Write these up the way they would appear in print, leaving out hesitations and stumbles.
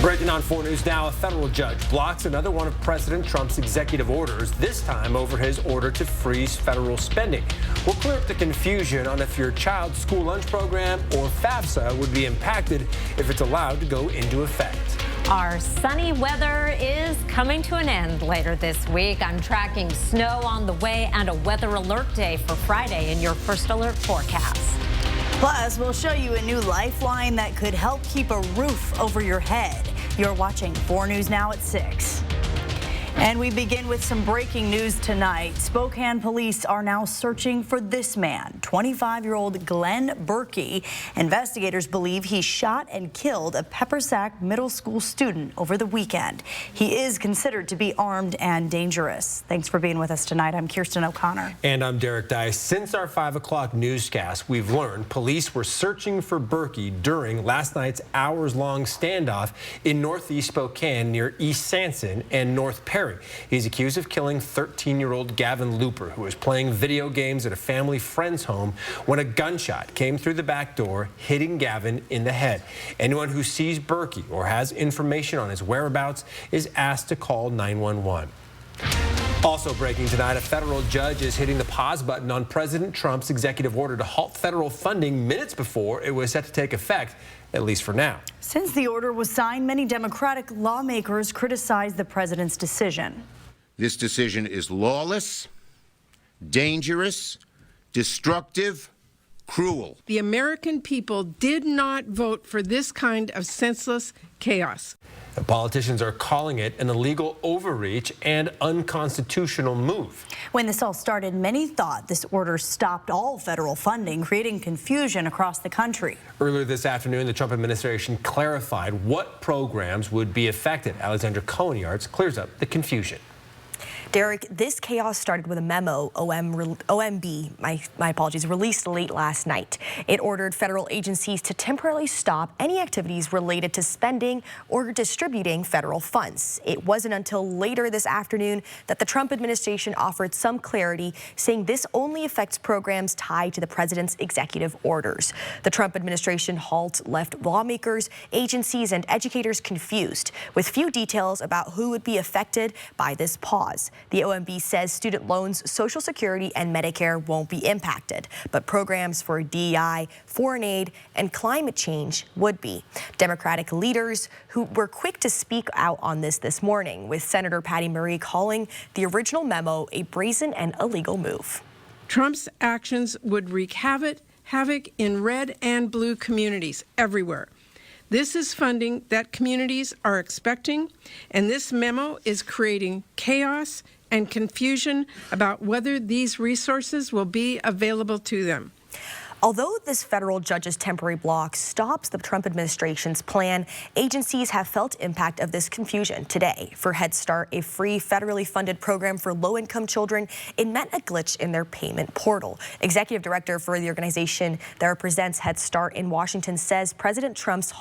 Breaking on 4 News Now, a federal judge blocks another one of President Trump's executive orders, this time over his order to freeze federal spending. We'll clear up the confusion on if your child's school lunch program or FAFSA would be impacted if it's allowed to go into effect. Our sunny weather is coming to an end later this week. I'm tracking snow on the way and a weather alert day for Friday in your first alert forecast. Plus, we'll show you a new lifeline that could help keep a roof over your head. You're watching 4 News Now at 6. And we begin with some breaking news tonight. Spokane police are now searching for this man, 25-year-old Glenn Berkey. Investigators believe he shot and killed a Peppersack Middle School student over the weekend. He is considered to be armed and dangerous. Thanks for being with us tonight. I'm Kirsten O'Connor. And I'm Derek Dice. Since our 5 o'clock newscast, we've learned police were searching for Berkey during last night's hours-long standoff in northeast Spokane near East Sanson and North Perry. He's accused of killing 13-year-old Gavin Looper, who was playing video games at a family friend's home when a gunshot came through the back door, hitting Gavin in the head. Anyone who sees Berkey or has information on his whereabouts is asked to call 911. Also breaking tonight, a federal judge is hitting the pause button on President Trump's executive order to halt federal funding minutes before it was set to take effect, at least for now. Since the order was signed, many Democratic lawmakers criticized the president's decision. This decision is lawless, dangerous, destructive, cruel. The American people did not vote for this kind of senseless chaos. The politicians are calling it an illegal overreach and unconstitutional move. When this all started, many thought this order stopped all federal funding, creating confusion across the country. Earlier this afternoon, the Trump administration clarified what programs would be affected. Alexandra Cohen-Yards clears up the confusion. Derek, this chaos started with a memo OMB, my apologies, released late last night. It ordered federal agencies to temporarily stop any activities related to spending or distributing federal funds. It wasn't until later this afternoon that the Trump administration offered some clarity, saying this only affects programs tied to the president's executive orders. The Trump administration halt left lawmakers, agencies, and educators confused, with few details about who would be affected by this pause. The OMB says student loans, Social Security, and Medicare won't be impacted, but programs for DEI, foreign aid, and climate change would be. Democratic leaders who were quick to speak out on this morning, with Senator Patty Murray calling the original memo a brazen and illegal move. Trump's actions would wreak havoc in red and blue communities everywhere. This is funding that communities are expecting, and this memo is creating chaos and confusion about whether these resources will be available to them. Although this federal judge's temporary block stops the Trump administration's plan, agencies have felt impact of this confusion today. For Head Start, a free federally funded program for low-income children, it meant a glitch in their payment portal. Executive director for the organization that represents Head Start in Washington says President Trump's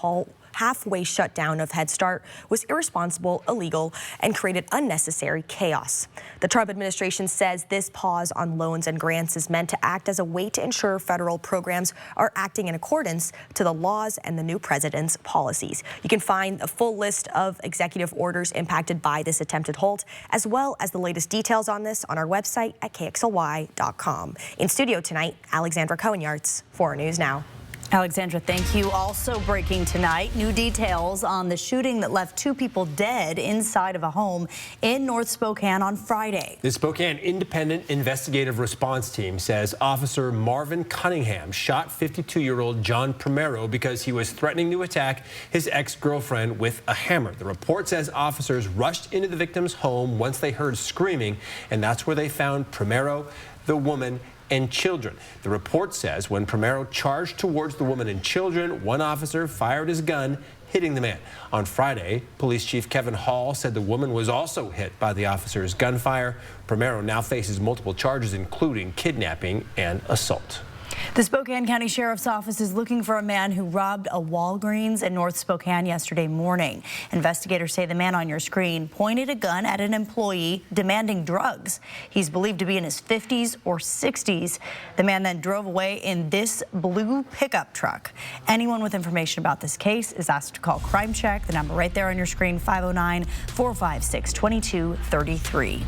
halfway shutdown of Head Start was irresponsible, illegal, and created unnecessary chaos. The Trump administration says this pause on loans and grants is meant to act as a way to ensure federal programs are acting in accordance to the laws and the new president's policies. You can find a full list of executive orders impacted by this attempted halt, as well as the latest details on this on our website at KXLY.com. In studio tonight, Alexandra Cohen-Yards, 4 News Now. Alexandra, thank you. Also breaking tonight, new details on the shooting that left 2 people dead inside of a home in North Spokane on Friday. The Spokane Independent Investigative Response Team says Officer Marvin Cunningham shot 52-year-old John Primero because he was threatening to attack his ex-girlfriend with a hammer. The report says officers rushed into the victim's home once they heard screaming, and that's where they found Primero, the woman, and children. The report says when Primero charged towards the woman and children, one officer fired his gun, hitting the man. On Friday, Police Chief Kevin Hall said the woman was also hit by the officer's gunfire. Primero now faces multiple charges, including kidnapping and assault. The Spokane County Sheriff's Office is looking for a man who robbed a Walgreens in North Spokane yesterday morning. Investigators say the man on your screen pointed a gun at an employee demanding drugs. He's believed to be in his 50s or 60s. The man then drove away in this blue pickup truck. Anyone with information about this case is asked to call Crime Check. The number right there on your screen, 509-456-2233.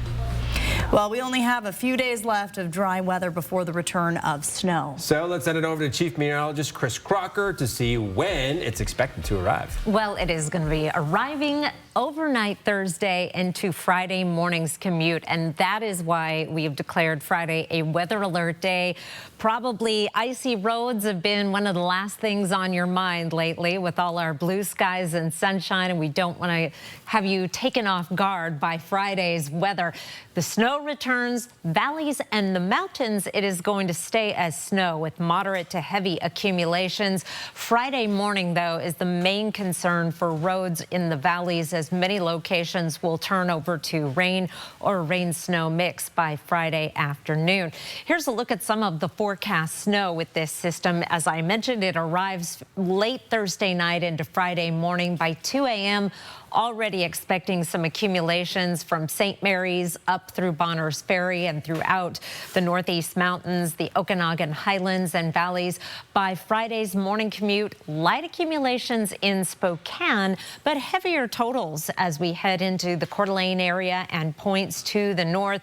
Well, we only have a few days left of dry weather before the return of snow. So let's send it over to Chief Meteorologist Chris Crocker to see when it's expected to arrive. Well, it is going to be arriving overnight Thursday into Friday morning's commute, and that is why we have declared Friday a weather alert day. Probably icy roads have been one of the last things on your mind lately with all our blue skies and sunshine, and we don't want to have you taken off guard by Friday's weather. The snow returns, valleys and the mountains, it is going to stay as snow with moderate to heavy accumulations. Friday morning, though, is the main concern for roads in the valleys, as many locations will turn over to rain or rain-snow mix by Friday afternoon. Here's a look at some of the forecast snow with this system. As I mentioned, it arrives late Thursday night into Friday morning by 2 a.m. Already expecting some accumulations from St. Mary's up through Bonner's Ferry and throughout the Northeast Mountains, the Okanagan Highlands and Valleys. By Friday's morning commute, light accumulations in Spokane, but heavier totals as we head into the Coeur d'Alene area and points to the north.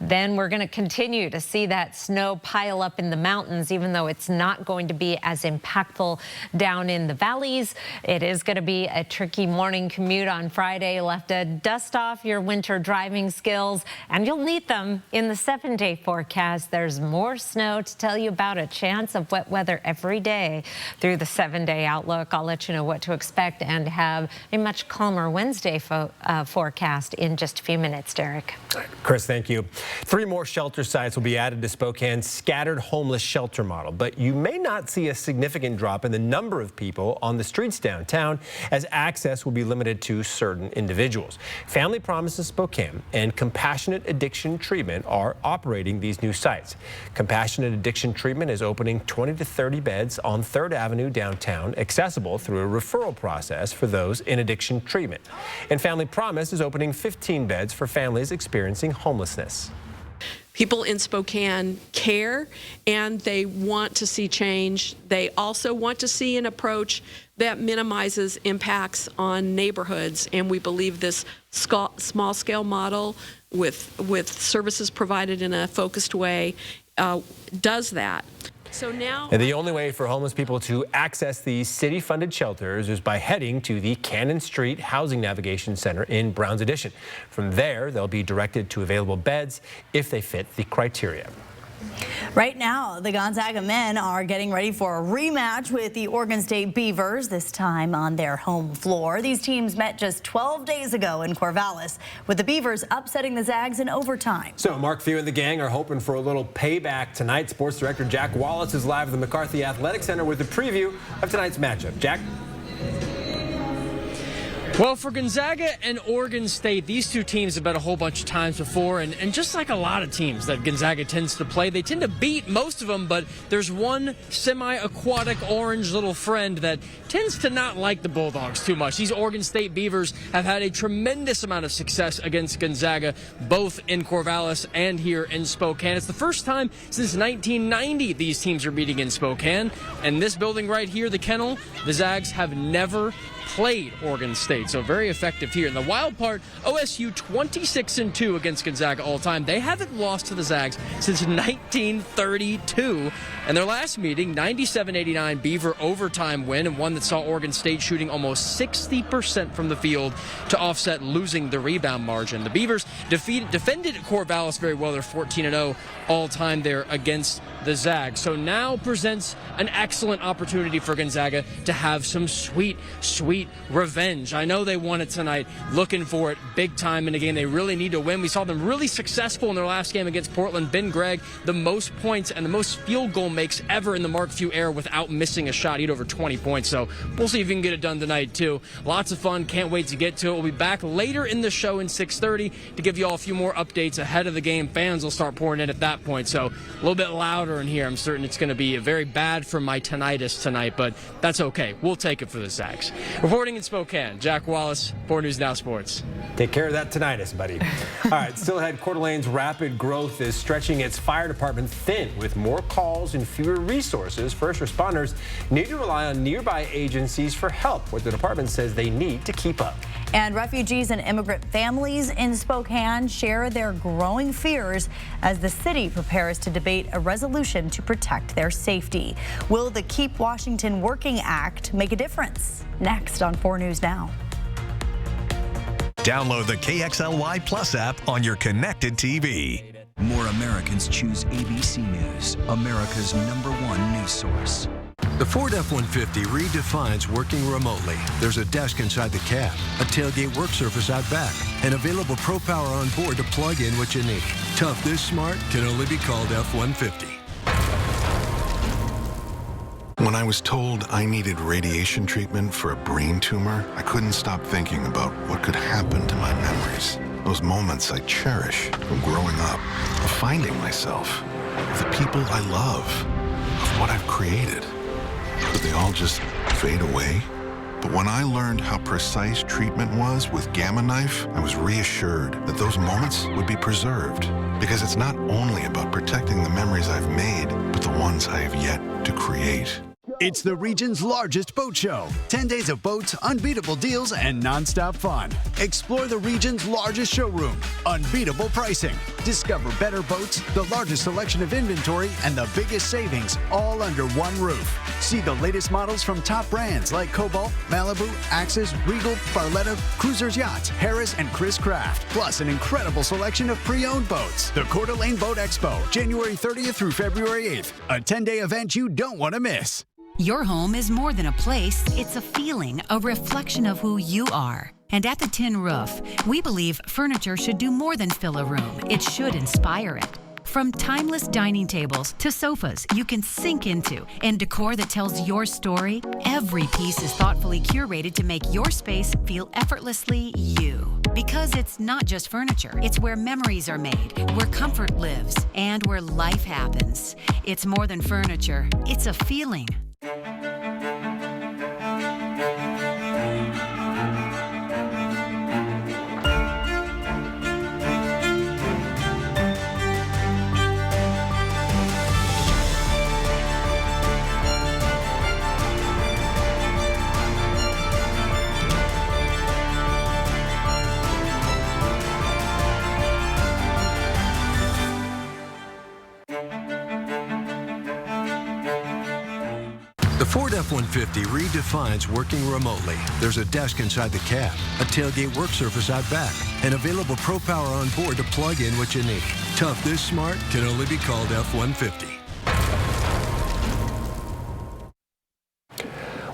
Then we're going to continue to see that snow pile up in the mountains, even though it's not going to be as impactful down in the valleys. It is going to be a tricky morning commute on Friday. You'll have to dust off your winter driving skills, and you'll need them in the 7-day forecast. There's more snow to tell you about, a chance of wet weather every day through the 7-day outlook. I'll let you know what to expect and have a much calmer Wednesday forecast in just a few minutes, Derek. Chris, thank you. 3 more shelter sites will be added to Spokane's scattered homeless shelter model, but you may not see a significant drop in the number of people on the streets downtown, as access will be limited to certain individuals. Family Promises Spokane and Compassionate Addiction Treatment are operating these new sites. Compassionate Addiction Treatment is opening 20 to 30 beds on 3rd Avenue downtown, accessible through a referral process for those in addiction treatment. And Family Promise is opening 15 beds for families experiencing homelessness. People in Spokane care, and they want to see change. They also want to see an approach that minimizes impacts on neighborhoods, and we believe this small-scale model with services provided in a focused way does that. So now, and the only way for homeless people to access these city-funded shelters is by heading to the Cannon Street Housing Navigation Center in Browns Addition. From there, they'll be directed to available beds if they fit the criteria. Right now, the Gonzaga men are getting ready for a rematch with the Oregon State Beavers, this time on their home floor. These teams met just 12 days ago in Corvallis, with the Beavers upsetting the Zags in overtime. So Mark Few and the gang are hoping for a little payback tonight. Sports director Jack Wallace is live at the McCarthy Athletic Center with a preview of tonight's matchup. Jack? Well, for Gonzaga and Oregon State, these two teams have met a whole bunch of times before, and just like a lot of teams that Gonzaga tends to play, they tend to beat most of them, but there's one semi-aquatic orange little friend that tends to not like the Bulldogs too much. These Oregon State Beavers have had a tremendous amount of success against Gonzaga, both in Corvallis and here in Spokane. It's the first time since 1990 these teams are meeting in Spokane, and this building right here, the Kennel, the Zags have never played Oregon State, so very effective here. And the wild part, OSU 26-2 against Gonzaga all time. They haven't lost to the Zags since 1932. And their last meeting, 97-89 Beaver overtime win, and one that saw Oregon State shooting almost 60% from the field to offset losing the rebound margin. The Beavers defended Corvallis very well. They're 14-0 all time there against the Zags. So now presents an excellent opportunity for Gonzaga to have some sweet revenge. I know they won it tonight, looking for it big time in a game they really need to win. We saw them really successful in their last game against Portland. Ben Gregg, the most points and the most field goal makes ever in the Mark Few era without missing a shot. He had over 20 points, so we'll see if he can get it done tonight too. Lots of fun, can't wait to get to it. We'll be back later in the show in 6:30 to give you all a few more updates ahead of the game. Fans will start pouring in at that point, so a little bit louder louder in here. I'm certain it's going to be very bad for my tinnitus tonight, but that's okay. We'll take it for the Zags. Reporting in Spokane, Jack Wallace, 4 News Now Sports. Take care of that tinnitus, buddy. All right, still ahead, Coeur d'Alene's rapid growth is stretching its fire department thin. With more calls and fewer resources, first responders need to rely on nearby agencies for help, what the department says they need to keep up. And refugees and immigrant families in Spokane share their growing fears as the city prepares to debate a resolution to protect their safety. Will the Keep Washington Working Act make a difference? Next on 4 News Now. Download the KXLY Plus app on your connected TV. More Americans choose ABC News, America's #1 news source. The Ford F-150 redefines working remotely. There's a desk inside the cab, a tailgate work surface out back, and available Pro Power on board to plug in what you need. Tough this smart can only be called F-150. When I was told I needed radiation treatment for a brain tumor, I couldn't stop thinking about what could happen to my memories. Those moments I cherish from growing up, of finding myself, of the people I love, of what I've created. Could they all just fade away? But when I learned how precise treatment was with Gamma Knife, I was reassured that those moments would be preserved. Because it's not only about protecting the memories I've made, but the ones I have yet to create. It's the region's largest boat show. 10 days of boats, unbeatable deals, and nonstop fun. Explore the region's largest showroom. Unbeatable pricing. Discover better boats, the largest selection of inventory, and the biggest savings, all under one roof. See the latest models from top brands like Cobalt, Malibu, Axis, Regal, Barletta, Cruisers Yachts, Harris, and Chris Craft. Plus an incredible selection of pre-owned boats. The Coeur d'Alene Boat Expo, January 30th through February 8th. A 10-day event you don't want to miss. Your home is more than a place, it's a feeling, a reflection of who you are. And at the Tin Roof, we believe furniture should do more than fill a room. It should inspire it. From timeless dining tables to sofas you can sink into and decor that tells your story, every piece is thoughtfully curated to make your space feel effortlessly you. Because it's not just furniture, it's where memories are made, where comfort lives, and where life happens. It's more than furniture, it's a feeling. The Ford F-150 redefines working remotely. There's a desk inside the cab, a tailgate work surface out back, and available Pro Power on board to plug in what you need. Tough this smart can only be called F-150.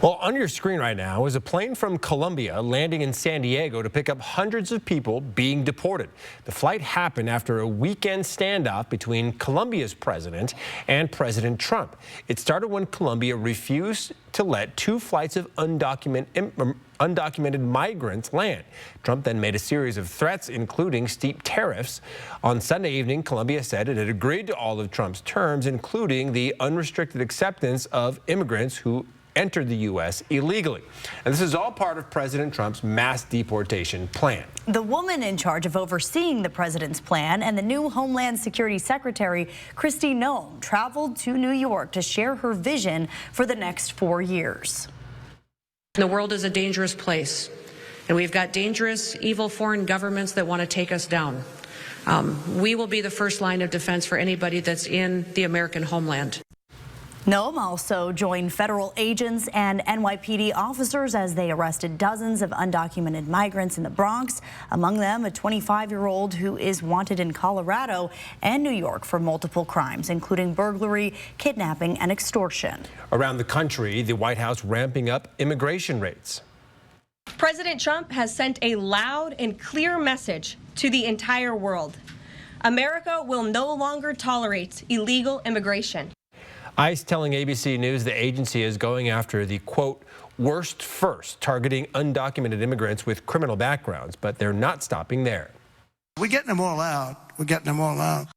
Well, on your screen right now is a plane from Colombia landing in San Diego to pick up hundreds of people being deported. The flight happened after a weekend standoff between Colombia's president and President Trump. It started when Colombia refused to let 2 flights of undocumented migrants land. Trump then made a series of threats, including steep tariffs. On Sunday evening, Colombia said it had agreed to all of Trump's terms, including the unrestricted acceptance of immigrants who entered the U.S. illegally. And this is all part of President Trump's mass deportation plan. The woman in charge of overseeing the president's plan and the new Homeland Security Secretary, Kristi Noem, traveled to New York to share her vision for the next 4 years. The world is a dangerous place, and we've got dangerous, evil foreign governments that want to take us down. We will be the first line of defense for anybody that's in the American homeland. Noem also joined federal agents and NYPD officers as they arrested dozens of undocumented migrants in the Bronx, among them a 25-year-old who is wanted in Colorado and New York for multiple crimes, including burglary, kidnapping, and extortion. Around the country, the White House ramping up immigration rates. President Trump has sent a loud and clear message to the entire world. America will no longer tolerate illegal immigration. ICE telling ABC News the agency is going after the, quote, worst first, targeting undocumented immigrants with criminal backgrounds, but they're not stopping there. We're getting them all out. We're getting them all out.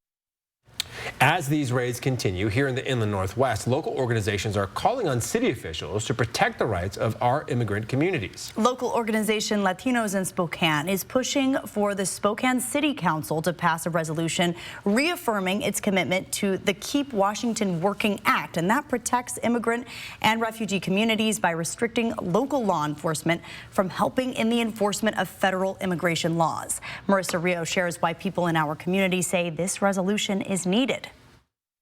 As these raids continue here in the inland Northwest, local organizations are calling on city officials to protect the rights of our immigrant communities. Local organization Latinos in Spokane is pushing for the Spokane City Council to pass a resolution reaffirming its commitment to the Keep Washington Working Act, and that protects immigrant and refugee communities by restricting local law enforcement from helping in the enforcement of federal immigration laws. Marissa Rio shares why people in our community say this resolution is needed.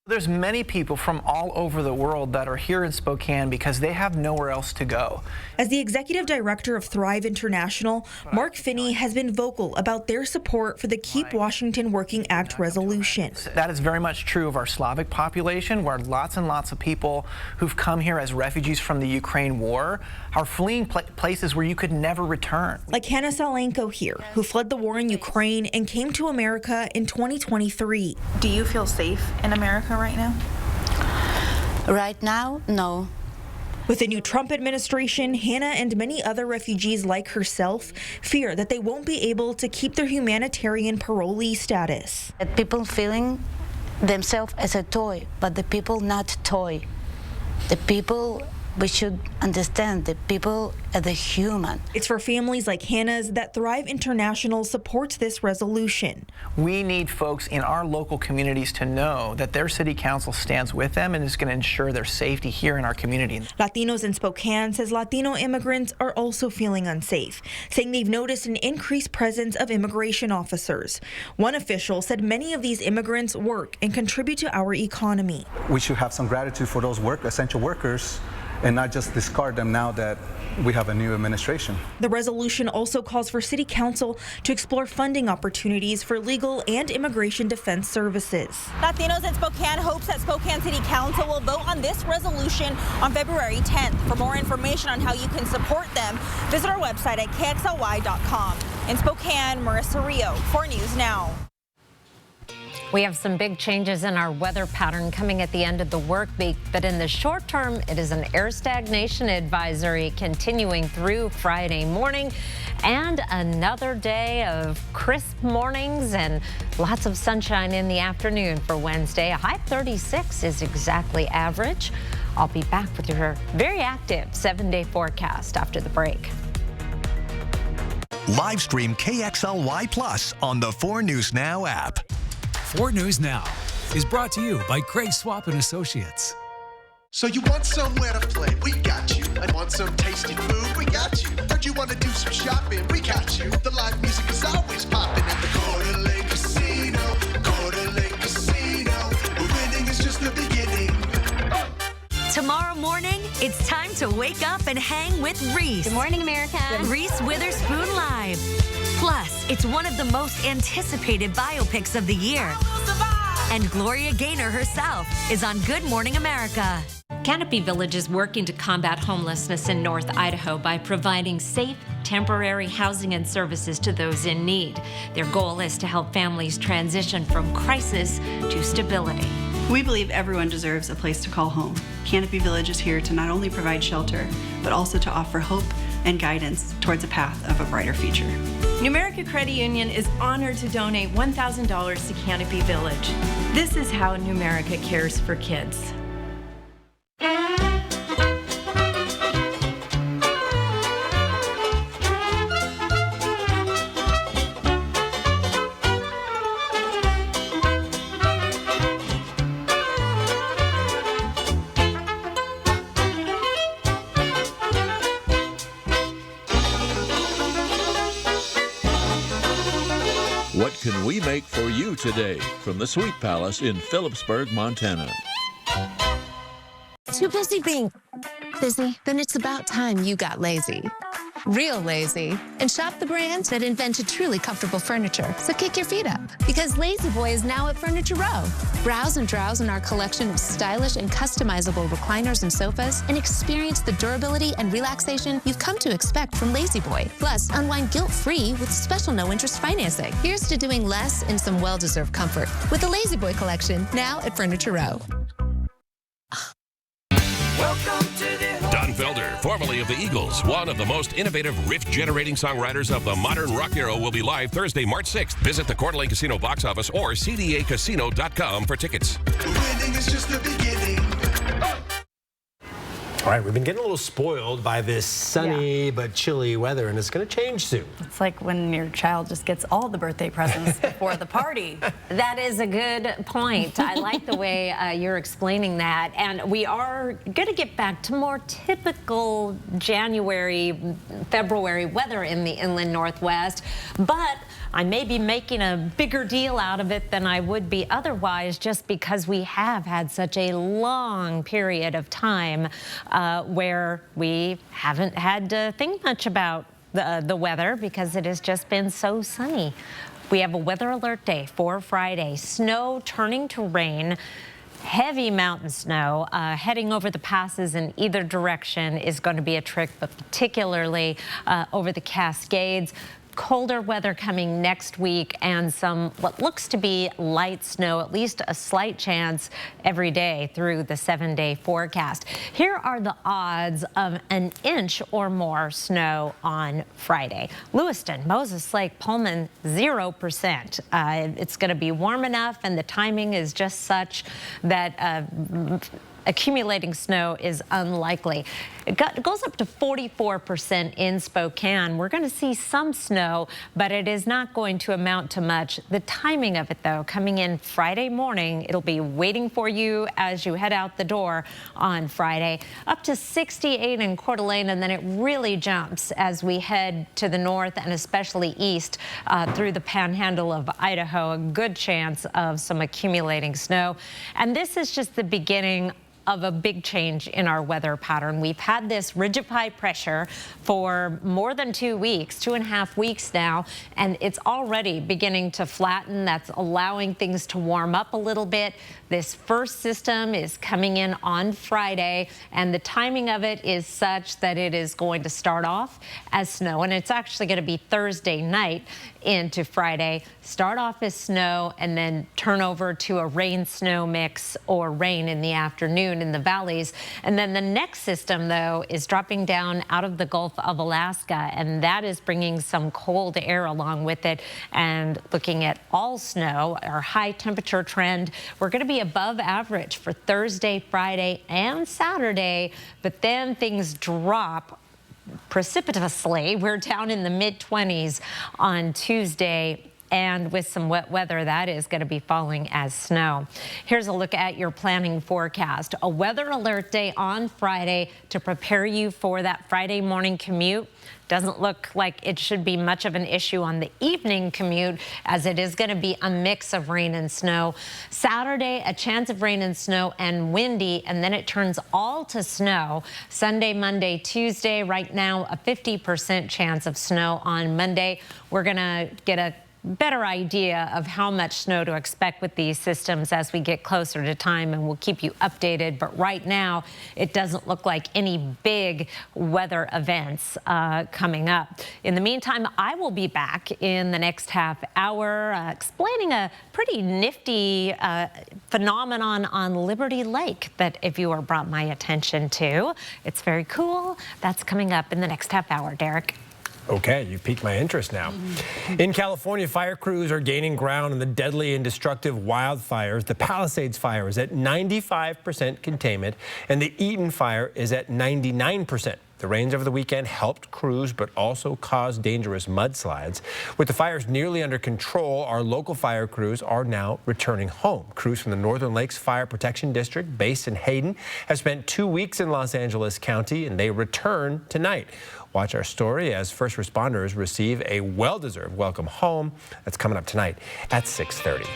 There's many people from all over the world that are here in Spokane because they have nowhere else to go. As the executive director of Thrive International, Mark Finney has been vocal about their support for the Keep Washington Working Act resolution. That is very much true of our Slavic population, where lots and lots of people who've come here as refugees from the Ukraine war are fleeing places where you could never return. Like Hannah Salenko here, who fled the war in Ukraine and came to America in 2023. Do you feel safe in America right now? Right now, no. With the new Trump administration, Hannah and many other refugees like herself fear that they won't be able to keep their humanitarian parolee status. People feeling themselves as a toy, but the people not toy. The people, we should understand the people as a human. It's for families like Hannah's that Thrive International supports this resolution. We need folks in our local communities to know that their city council stands with them and is going to ensure their safety here in our community. Latinos in Spokane says Latino immigrants are also feeling unsafe, saying they've noticed an increased presence of immigration officers. One official said many of these immigrants work and contribute to our economy. We should have some gratitude for those essential workers and not just discard them now that we have a new administration. The resolution also calls for City Council to explore funding opportunities for legal and immigration defense services. Latinos in Spokane hopes that Spokane City Council will vote on this resolution on February 10th. For more information on how you can support them, visit our website at kxly.com. In Spokane, Marissa Rio, 4 News Now. We have some big changes in our weather pattern coming at the end of the work week, but in the short term, it is an air stagnation advisory continuing through Friday morning, and another day of crisp mornings and lots of sunshine in the afternoon for Wednesday. A high 36 is exactly average. I'll be back with your very active 7-day forecast after the break. Live stream KXLY Plus on the 4 News Now app. 4 News Now is brought to you by Craig Swap and Associates. So you want somewhere to play? We got you. I want some tasty food? We got you. Heard you want to do some shopping? We got you. The live music is always popping at the Coeur d'Alene Casino. Coeur d'Alene Casino. Winning is just the beginning. Tomorrow morning, it's time to wake up and hang with Reese. Good morning, America. Reese Witherspoon Live. Plus, it's one of the most anticipated biopics of the year. And Gloria Gaynor herself is on Good Morning America. Canopy Village is working to combat homelessness in North Idaho by providing safe, temporary housing and services to those in need. Their goal is to help families transition from crisis to stability. We believe everyone deserves a place to call home. Canopy Village is here to not only provide shelter, but also to offer hope and guidance towards a path of a brighter future. Numerica Credit Union is honored to donate $1,000 to Canopy Village. This is how Numerica cares for kids. What can we make for you today from the Sweet Palace in Phillipsburg, Montana? Too busy being busy? Then it's about time you got lazy. Real lazy. And shop the brands that invented truly comfortable furniture. So kick your feet up. Because Lazy Boy is now at Furniture Row. Browse and drowse in our collection of stylish and customizable recliners and sofas and experience the durability and relaxation you've come to expect from Lazy Boy. Plus, unwind guilt-free with special no-interest financing. Here's to doing less in some well-deserved comfort with the Lazy Boy collection now at Furniture Row. Done John Felder, formerly of the Eagles, one of the most innovative riff-generating songwriters of the modern rock era, will be live Thursday, March 6th. Visit the Coeur d'Alene Casino box office or cdacasino.com for tickets. Winning is just the beginning. All right, we've been getting a little spoiled by this sunny but chilly weather, and it's going to change soon. It's like when your child just gets all the birthday presents before the party. That is a good point. I like the way you're explaining that. And we are going to get back to more typical January, February weather in the inland Northwest. But I may be making a bigger deal out of it than I would be otherwise, just because we have had such a long period of time where we haven't had to think much about the weather because it has just been so sunny. We have a weather alert day for Friday. Snow turning to rain. Heavy mountain snow heading over the passes in either direction is going to be a trick, but particularly over the Cascades. Colder weather coming next week and some what looks to be light snow, at least a slight chance every day through the 7-day forecast. Here are the odds of an inch or more snow on Friday. Lewiston, Moses Lake, Pullman, 0%. It's going to be warm enough and the timing is just such that accumulating snow is unlikely. It goes up to 44% in Spokane. We're going to see some snow, but it is not going to amount to much. The timing of it, though, coming in Friday morning, it'll be waiting for you as you head out the door on Friday. Up to 68 in Coeur d'Alene, and then it really jumps as we head to the north and especially east through the panhandle of Idaho. A good chance of some accumulating snow. And this is just the beginning of a big change in our weather pattern. We've had this rigid high pressure for more than 2 weeks, 2.5 weeks now, and it's already beginning to flatten. That's allowing things to warm up a little bit. This first system is coming in on Friday, and the timing of it is such that it is going to start off as snow, and it's actually going to be Thursday night into Friday. Start off as snow and then turn over to a rain-snow mix or rain in the afternoon in the valleys. And then the next system, though, is dropping down out of the Gulf of Alaska, and that is bringing some cold air along with it. And looking at all snow, our high temperature trend, we're going to be above average for Thursday, Friday, and Saturday, but then things drop precipitously. We're down in the mid-20s on Tuesday, and with some wet weather, that is going to be falling as snow. Here's a look at your planning forecast. A weather alert day on Friday to prepare you for that Friday morning commute. Doesn't look like it should be much of an issue on the evening commute, as it is going to be a mix of rain and snow. Saturday, a chance of rain and snow and windy, and then it turns all to snow. Sunday, Monday, Tuesday, right now a 50% chance of snow on Monday. We're going to get a better idea of how much snow to expect with these systems as we get closer to time, and we'll keep you updated. But right now, it doesn't look like any big weather events coming up. In the meantime, I will be back in the next half hour explaining a pretty nifty phenomenon on Liberty Lake that if you are brought my attention to. It's very cool. That's coming up in the next half hour, Derek. Okay, you've piqued my interest now. In California, fire crews are gaining ground in the deadly and destructive wildfires. The Palisades fire is at 95% containment, and the Eaton fire is at 99%. The rains over the weekend helped crews, but also caused dangerous mudslides. With the fires nearly under control, our local fire crews are now returning home. Crews from the Northern Lakes Fire Protection District, based in Hayden, have spent 2 weeks in Los Angeles County, and they return tonight. Watch our story as first responders receive a well-deserved welcome home. That's coming up tonight at 6:30.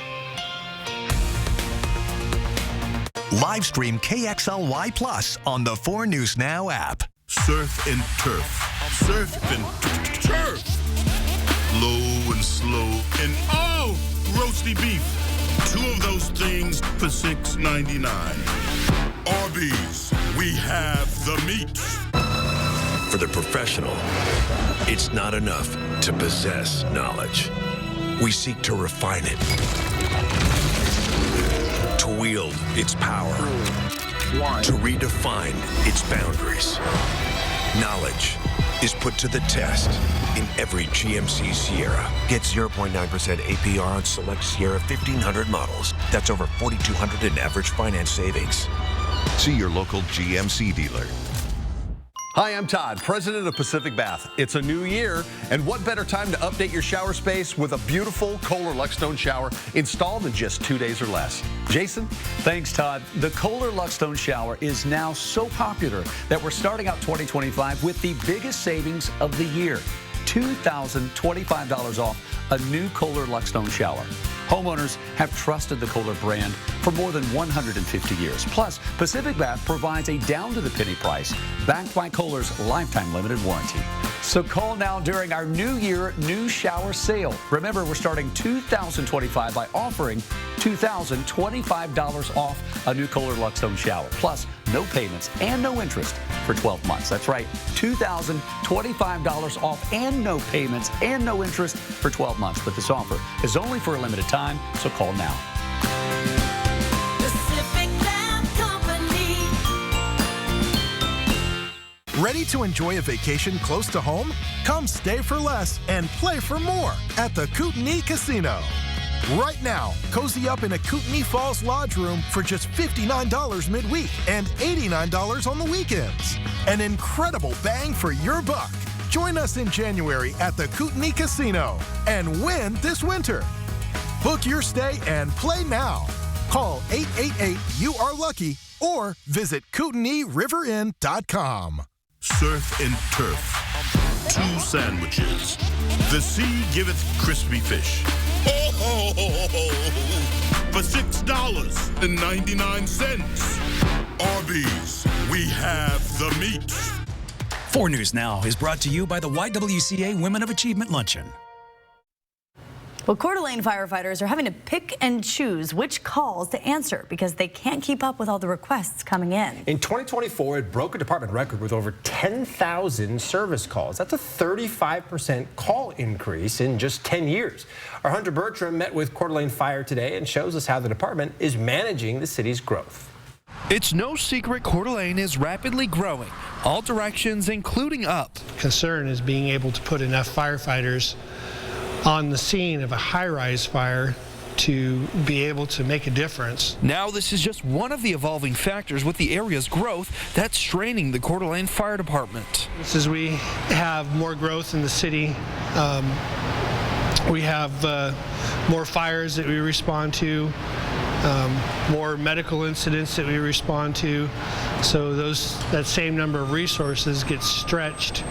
Live stream KXLY Plus on the 4 News Now app. Surf and turf. Surf and turf. Low and slow and roasty beef. 2 of those things for $6.99. Arby's, we have the meat. For the professional, it's not enough to possess knowledge. We seek to refine it, to wield its power, to redefine its boundaries. Knowledge is put to the test in every GMC Sierra. Get 0.9% APR on select Sierra 1500 models. That's over $4,200 in average finance savings. See your local GMC dealer. Hi, I'm Todd, president of Pacific Bath. It's a new year, and what better time to update your shower space with a beautiful Kohler Luxstone shower installed in just 2 days or less. Jason? Thanks, Todd. The Kohler Luxstone shower is now so popular that we're starting out 2025 with the biggest savings of the year. $2,025 off a new Kohler Luxstone shower. Homeowners have trusted the Kohler brand for more than 150 years. Plus, Pacific Bath provides a down-to-the-penny price backed by Kohler's lifetime limited warranty. So call now during our New Year New Shower Sale. Remember, we're starting $2,025 by offering $2,025 off a new Kohler Luxstone shower. Plus, no payments and no interest for 12 months. That's right, $2,025 off and no payments and no interest for 12 months. But this offer is only for a limited time, so call now. Ready to enjoy a vacation close to home? Come stay for less and play for more at the Kootenai Casino. Right now, cozy up in a Kootenai Falls Lodge room for just $59 midweek and $89 on the weekends. An incredible bang for your buck. Join us in January at the Kootenai Casino and win this winter. Book your stay and play now. Call 888-YOU-ARE-LUCKY or visit KootenaiRiverInn.com. Surf and turf. 2 sandwiches. The sea giveth crispy fish. Ho, ho, ho, ho. For $6.99. Arby's, we have the meat. 4 News Now is brought to you by the YWCA Women of Achievement Luncheon. Well, Coeur d'Alene firefighters are having to pick and choose which calls to answer because they can't keep up with all the requests coming in. In 2024, it broke a department record with over 10,000 service calls. That's a 35% call increase in just 10 years. Our Hunter Bertram met with Coeur d'Alene Fire today and shows us how the department is managing the city's growth. It's no secret Coeur d'Alene is rapidly growing, all directions including up. Concern is being able to put enough firefighters on the scene of a high-rise fire to be able to make a difference. Now this is just one of the evolving factors with the area's growth that's straining the Coeur d'Alene Fire Department. As we have more growth in the city, we have more fires that we respond to, more medical incidents that we respond to, so that same number of resources gets stretched,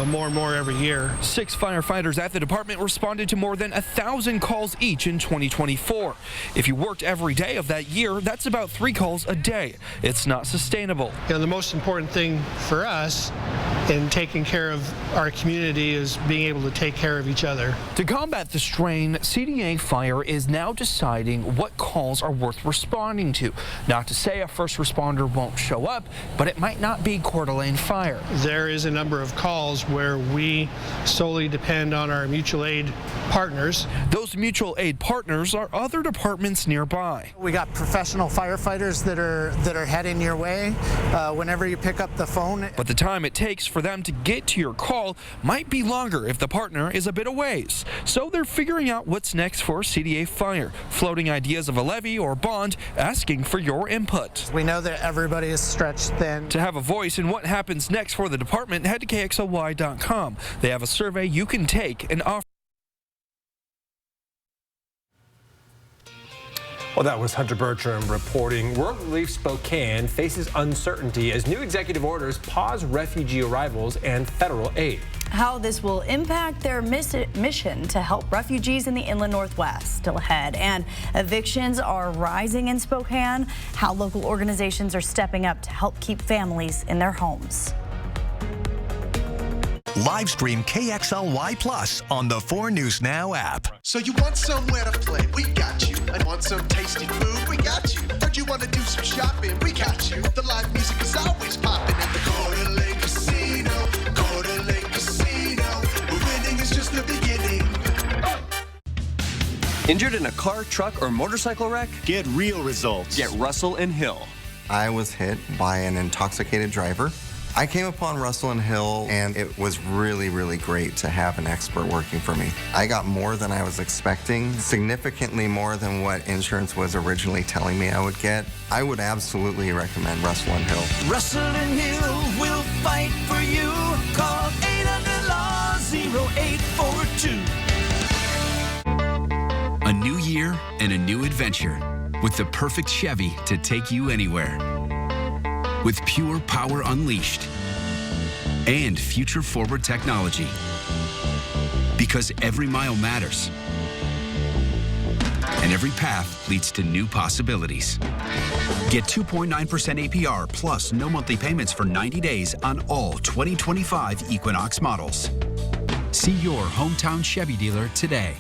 more and more every year. 6 firefighters at the department responded to more than 1,000 calls each in 2024. If you worked every day of that year, that's about 3 calls a day. It's not sustainable. The most important thing for us in taking care of our community is being able to take care of each other. To combat the strain, CDA Fire is now deciding what calls are worth responding to. Not to say a first responder won't show up, but it might not be Coeur d'Alene Fire. There is a number of calls where we solely depend on our mutual aid partners. Those mutual aid partners are other departments nearby. We got professional firefighters that are heading your way whenever you pick up the phone. But the time it takes for them to get to your call might be longer if the partner is a bit away. So they're figuring out what's next for CDA Fire, floating ideas of a levy or bond, asking for your input. We know that everybody is stretched thin. To have a voice in what happens next for the department, head to KXLY.com. They have a survey you can take and offer. Well, that was Hunter Bertram reporting. World Relief Spokane faces uncertainty as new executive orders pause refugee arrivals and federal aid. How this will impact their mission to help refugees in the inland Northwest still ahead. And evictions are rising in Spokane. How local organizations are stepping up to help keep families in their homes. Live stream KXLY Plus on the 4 News Now app. So you want somewhere to play? We got you. I want some tasty food? We got you. Heard you want to do some shopping? We got you. The live music is always popping at the Coeur d'Alene Casino. Coeur d'Alene Casino. Winning is just the beginning. Injured in a car, truck, or motorcycle wreck? Get real results. Get Russell and Hill. I was hit by an intoxicated driver. I came upon Russell and Hill, and it was really, really great to have an expert working for me. I got more than I was expecting, significantly more than what insurance was originally telling me I would get. I would absolutely recommend Russell and Hill. Russell and Hill will fight for you. Call 800-LAW-0842. A new year and a new adventure with the perfect Chevy to take you anywhere. With pure power unleashed and future-forward technology. Because every mile matters. And every path leads to new possibilities. Get 2.9% APR plus no monthly payments for 90 days on all 2025 Equinox models. See your hometown Chevy dealer today.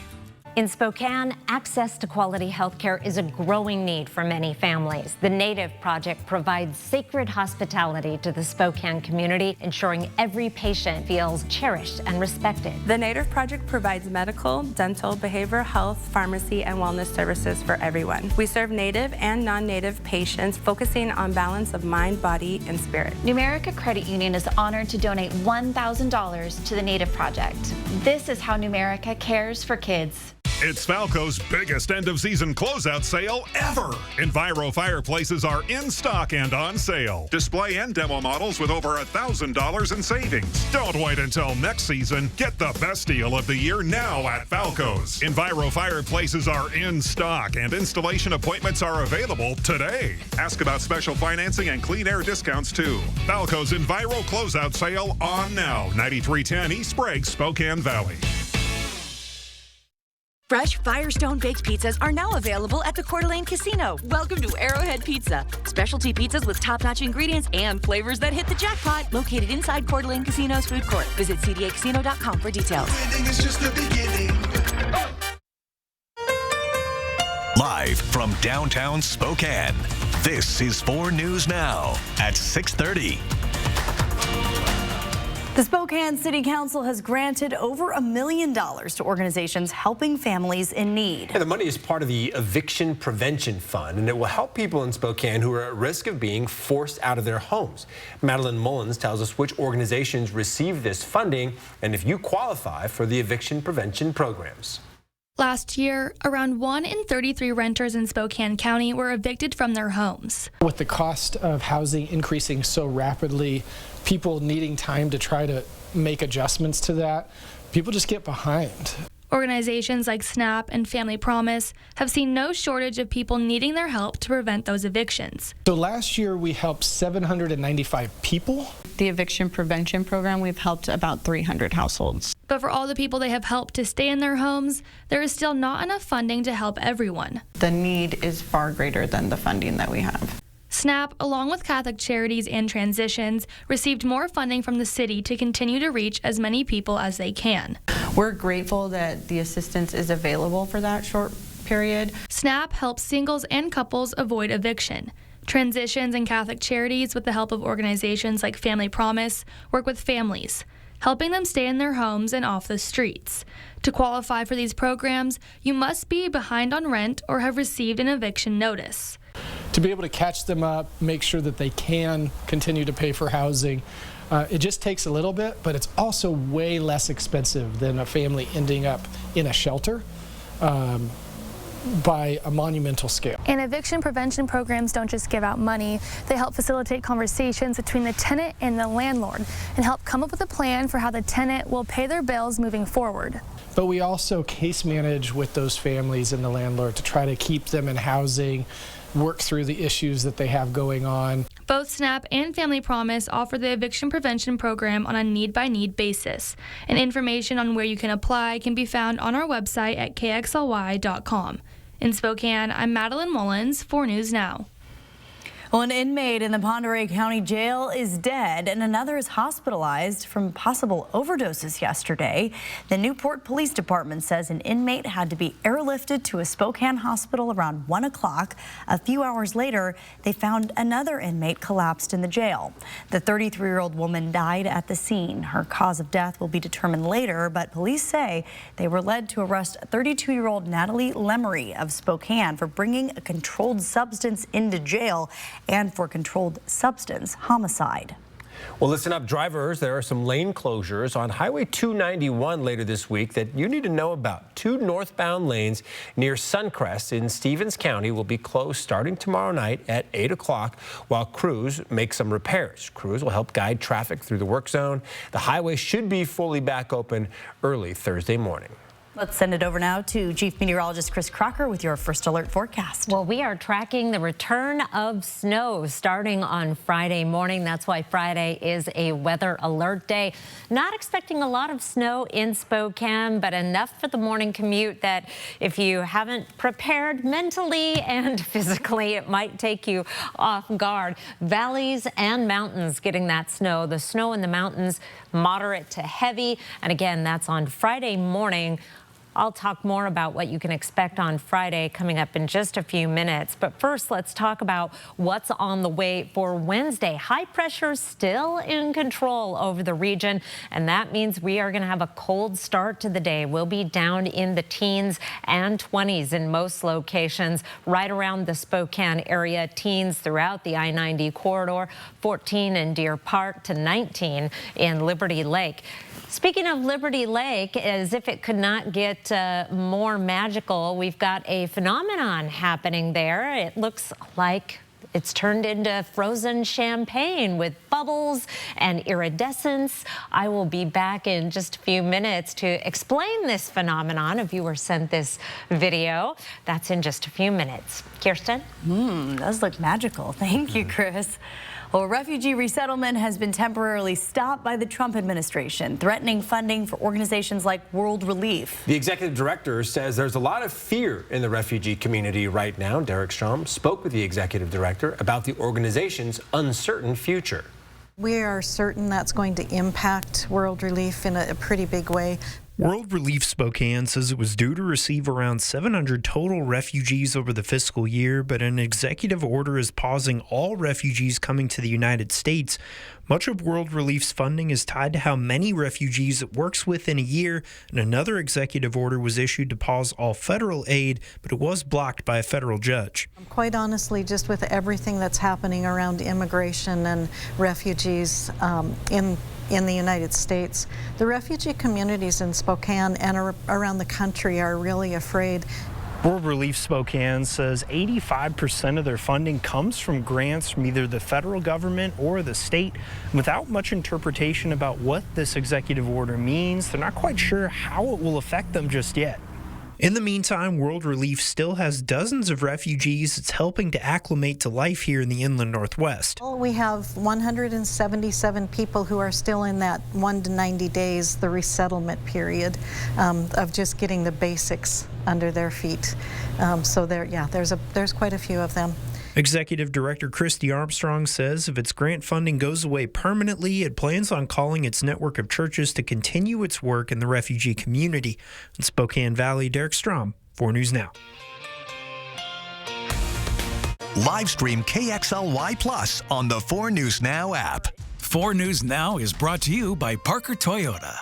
In Spokane, access to quality health care is a growing need for many families. The Native Project provides sacred hospitality to the Spokane community, ensuring every patient feels cherished and respected. The Native Project provides medical, dental, behavioral health, pharmacy, and wellness services for everyone. We serve Native and non-Native patients, focusing on balance of mind, body, and spirit. Numerica Credit Union is honored to donate $1,000 to the Native Project. This is how Numerica cares for kids. It's Falco's biggest end-of-season closeout sale ever. Enviro fireplaces are in stock and on sale. Display and demo models with over $1,000 in savings. Don't wait until next season. Get the best deal of the year now at Falco's. Enviro fireplaces are in stock and installation appointments are available today. Ask about special financing and clean air discounts too. Falco's Enviro closeout sale on now. 9310 East Sprague, Spokane Valley. Fresh Firestone baked pizzas are now available at the Coeur d'Alene Casino. Welcome to Arrowhead Pizza. Specialty pizzas with top-notch ingredients and flavors that hit the jackpot. Located inside Coeur d'Alene Casino's food court. Visit cdacasino.com for details. Winning is just the beginning. Live from downtown Spokane, this is 4 News Now at 6:30. The Spokane City Council has granted over $1 million to organizations helping families in need. The money is part of the Eviction Prevention Fund, and it will help people in Spokane who are at risk of being forced out of their homes. Madeline Mullins tells us which organizations receive this funding and if you qualify for the eviction prevention programs. Last year, around 1 in 33 renters in Spokane County were evicted from their homes. With the cost of housing increasing so rapidly, people needing time to try to make adjustments to that, people just get behind. Organizations like SNAP and Family Promise have seen no shortage of people needing their help to prevent those evictions. So last year we helped 795 people. The Eviction Prevention Program, we've helped about 300 households. But for all the people they have helped to stay in their homes, there is still not enough funding to help everyone. The need is far greater than the funding that we have. SNAP, along with Catholic Charities and Transitions, received more funding from the city to continue to reach as many people as they can. We're grateful that the assistance is available for that short period. SNAP helps singles and couples avoid eviction. Transitions and Catholic Charities, with the help of organizations like Family Promise, work with families, helping them stay in their homes and off the streets. To qualify for these programs, you must be behind on rent or have received an eviction notice. To be able to catch them up, make sure that they can continue to pay for housing, it just takes a little bit, but it's also way less expensive than a family ending up in a shelter by a monumental scale. And eviction prevention programs don't just give out money, they help facilitate conversations between the tenant and the landlord and help come up with a plan for how the tenant will pay their bills moving forward. But we also case manage with those families and the landlord to try to keep them in housing, work through the issues that they have going on. Both SNAP and Family Promise offer the eviction prevention program on a need-by-need basis, and information on where you can apply can be found on our website at kxly.com. In Spokane, I'm Madeline Mullins, 4 News Now. Well, an inmate in the Pend Oreille County Jail is dead and another is hospitalized from possible overdoses yesterday. The Newport Police Department says an inmate had to be airlifted to a Spokane hospital around 1 o'clock. A few hours later, they found another inmate collapsed in the jail. The 33-year-old woman died at the scene. Her cause of death will be determined later, but police say they were led to arrest 32-year-old Natalie Lemery of Spokane for bringing a controlled substance into jail and for controlled substance homicide. Well, listen up, drivers. There are some lane closures on Highway 291 later this week that you need to know about. 2 northbound lanes near Suncrest in Stevens County will be closed starting tomorrow night at 8 o'clock while crews make some repairs. Crews will help guide traffic through the work zone. The highway should be fully back open early Thursday morning. Let's send it over now to Chief Meteorologist Chris Crocker with your first alert forecast. Well, we are tracking the return of snow starting on Friday morning. That's why Friday is a weather alert day. Not expecting a lot of snow in Spokane, but enough for the morning commute that if you haven't prepared mentally and physically, it might take you off guard. Valleys and mountains getting that snow. The snow in the mountains, moderate to heavy. And again, that's on Friday morning. I'll talk more about what you can expect on Friday coming up in just a few minutes. But first, let's talk about what's on the way for Wednesday. High pressure still in control over the region, and that means we are going to have a cold start to the day. We'll be down in the teens and 20s in most locations right around the Spokane area. Teens throughout the I-90 corridor, 14 in Deer Park to 19 in Liberty Lake. Speaking of Liberty Lake, as if it could not get more magical, we've got a phenomenon happening there. It looks like it's turned into frozen champagne with bubbles and iridescence. I will be back in just a few minutes to explain this phenomenon. A viewer sent this video. That's in just a few minutes. Kirsten? Does look magical. Thank you, Chris. Well, refugee resettlement has been temporarily stopped by the Trump administration, threatening funding for organizations like World Relief. The executive director says there's a lot of fear in the refugee community right now. Derek Strom spoke with the executive director about the organization's uncertain future. We are certain that's going to impact World Relief in a pretty big way. World Relief Spokane says it was due to receive around 700 total refugees over the fiscal year, but an executive order is pausing all refugees coming to the United States. Much of World Relief's funding is tied to how many refugees it works with in a year, and another executive order was issued to pause all federal aid, but it was blocked by a federal judge. Quite honestly, just with everything that's happening around immigration and refugees in the United States, the refugee communities in Spokane and around the country are really afraid. World Relief Spokane says 85% of their funding comes from grants from either the federal government or the state. Without much interpretation about what this executive order means, they're not quite sure how it will affect them just yet. In the meantime, World Relief still has dozens of refugees it's helping to acclimate to life here in the inland Northwest. We have 177 people who are still in that 1 to 90 days, the resettlement period, of just getting the basics under their feet. So there's quite a few of them. Executive Director Christy Armstrong says if its grant funding goes away permanently, it plans on calling its network of churches to continue its work in the refugee community. In Spokane Valley, Derek Strom, 4 News Now. Live stream KXLY Plus on the 4 News Now app. 4 News Now is brought to you by Parker Toyota.